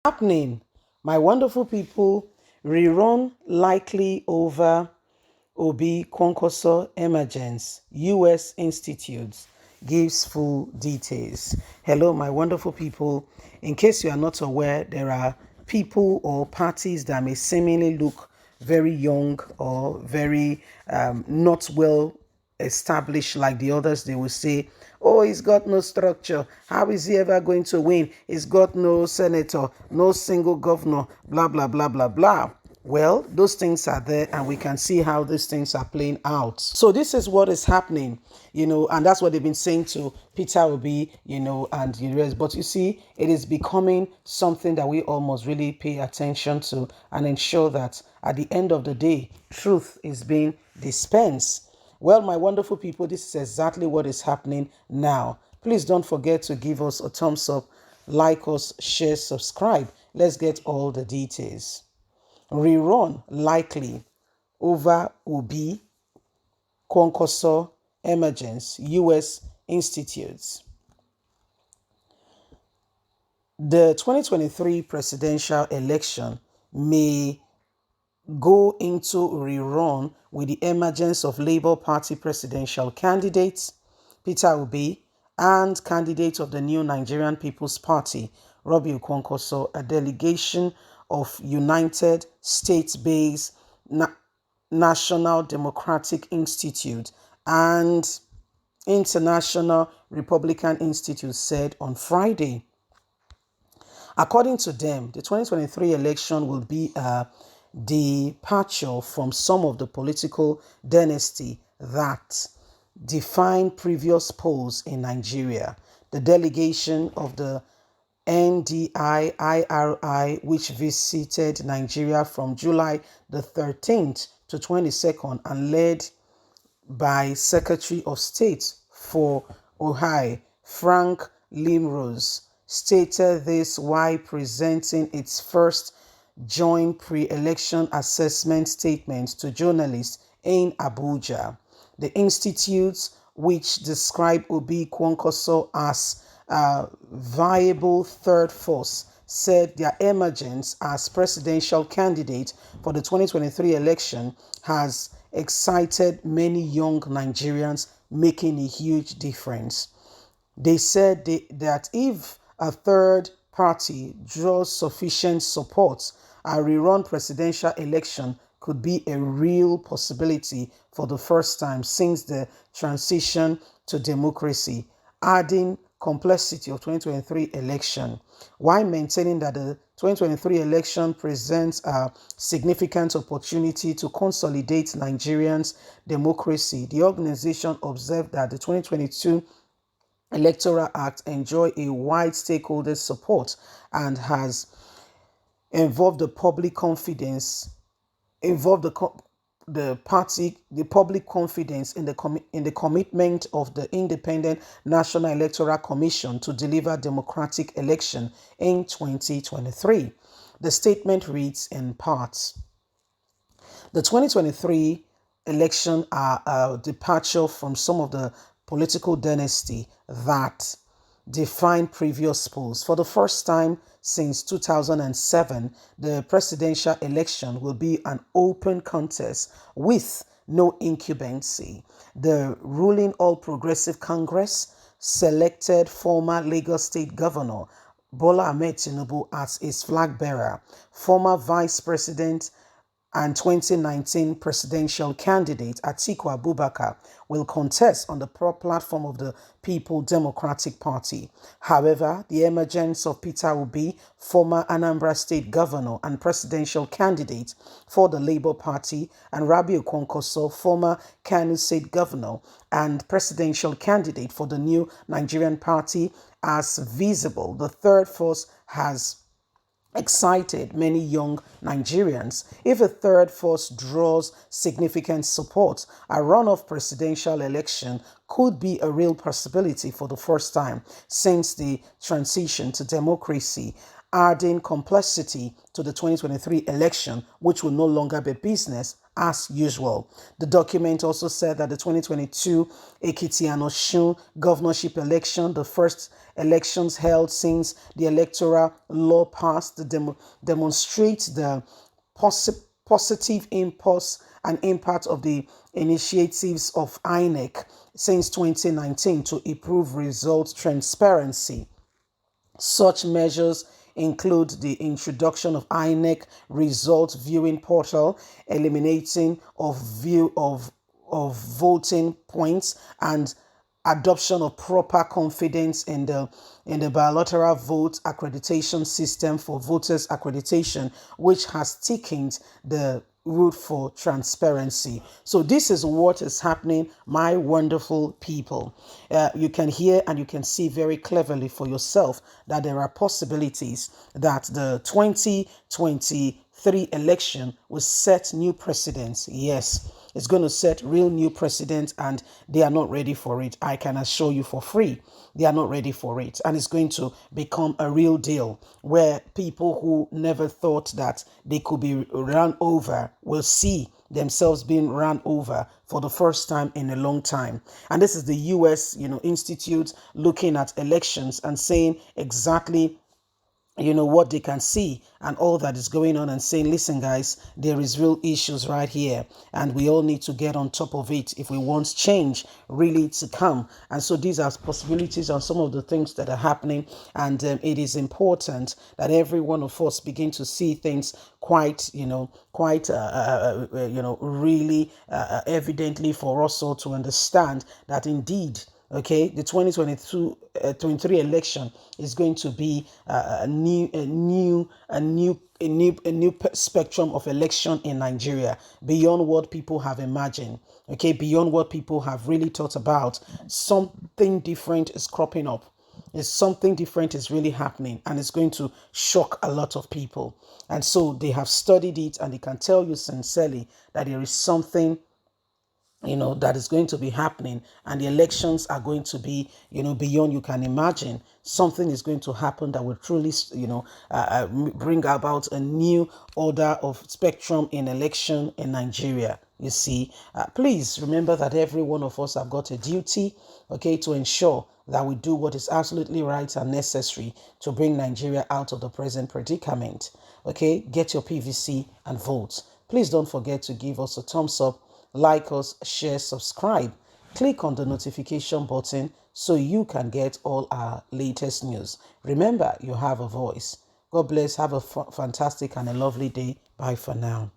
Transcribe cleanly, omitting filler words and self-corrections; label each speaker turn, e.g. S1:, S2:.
S1: Happening, my wonderful people. Rerun likely over Obi Kwankwaso Emergence, U.S. Insitutes gives full details. Hello, my wonderful people. In case you are not aware, there are people or parties that may seemingly look very young or very not well established like the others. They will say, oh, he's got no structure. How is he ever going to win? He's got no senator, no single governor, blah, blah, blah, blah, blah. Well, those things are there, and we can see how these things are playing out. So this is what is happening, and that's what they've been saying to Peter Obi, and the rest. But you see, it is becoming something that we all must really pay attention to and ensure that at the end of the day, truth is being dispensed. Well, my wonderful people, this is exactly what is happening now. Please don't forget to give us a thumbs up, like us, share, subscribe. Let's get all the details. Rerun likely over Obi Kwankwaso Emergence, U.S. Insitutes. The 2023 presidential election may go into rerun with the emergence of Labour Party presidential candidates, Peter Obi, and candidate of the new Nigerian People's Party, Robbie Kwankwaso, a delegation of United States-based National Democratic Institute and International Republican Institute said on Friday. According to them, the 2023 election will be a departure from some of the political dynasty that defined previous polls in Nigeria. The delegation of the NDIIRI, which visited Nigeria from July the 13th to 22nd and led by Secretary of State for Ohio, Frank Limrose, stated this while presenting its first joint pre-election assessment statement to journalists in Abuja. The institutes, which describe Obi Kwankwaso as a viable third force, said their emergence as presidential candidate for the 2023 election has excited many young Nigerians, making a huge difference. They said that if a third party draws sufficient support, a rerun presidential election could be a real possibility for the first time since the transition to democracy, adding complexity of 2023 election, while maintaining that the 2023 election presents a significant opportunity to consolidate Nigerians' democracy. The organization observed that the 2022 Electoral Act enjoy a wide stakeholder support and has involved the public confidence, involved the public confidence in the commitment of the Independent National Electoral Commission to deliver democratic election in 2023. The statement reads in part: the 2023 election are a departure from some of the political dynasty that defined previous polls. For the first time since 2007, the presidential election will be an open contest with no incumbency. The ruling All Progressive Congress selected former Lagos State Governor Bola Ahmed Tinubu as its flag bearer. Former Vice President and 2019 presidential candidate Atiku Abubakar will contest on the platform of the People Democratic Party. However, the emergence of Peter Obi, former Anambra State Governor and presidential candidate for the Labour Party, and Rabiu Kwankwaso, former Kano State Governor and presidential candidate for the new Nigerian Party, as visible. The third force has excited many young Nigerians. If a third force draws significant support, a runoff presidential election could be a real possibility for the first time since the transition to democracy, adding complexity to the 2023 election, which will no longer be business as usual. The document also said that the 2022 Ekiti and Osun governorship election, the first elections held since the electoral law passed, demonstrates the positive impulse and impact of the initiatives of INEC since 2019 to improve result transparency. Such measures include the introduction of INEC result viewing portal, eliminating of voting points, and adoption of proper confidence in the bilateral vote accreditation system for voters accreditation, which has thickened the route for transparency. So this is what is happening, my wonderful people. You can hear and you can see very cleverly for yourself that there are possibilities that the 2023 election will set new precedents. Yes, it's going to set real new precedents, and they are not ready for it. I can assure you for free, they are not ready for it. And it's going to become a real deal where people who never thought that they could be run over will see themselves being run over for the first time in a long time. And this is the US, Institute looking at elections and saying exactly what they can see and all that is going on, and saying, listen guys, there is real issues right here and we all need to get on top of it if we want change really to come. And so these are possibilities and some of the things that are happening, and it is important that every one of us begin to see things quite really evidently, for us all to understand that indeed, okay, the 2023 election is going to be a new spectrum of election in Nigeria, beyond what people have imagined. Okay, beyond what people have really thought about. Something different is cropping up. Something different is really happening, and it's going to shock a lot of people. And so they have studied it, and they can tell you sincerely that there is something that is going to be happening, and the elections are going to be, beyond you can imagine. Something is going to happen that will truly, bring about a new order of spectrum in election in Nigeria. You see, please remember that every one of us have got a duty, okay, to ensure that we do what is absolutely right and necessary to bring Nigeria out of the present predicament. Okay, get your PVC and vote. Please don't forget to give us a thumbs up, like us, share, subscribe. Click on the notification button so you can get all our latest news. Remember, you have a voice. God bless. Have a fantastic and a lovely day. Bye for now.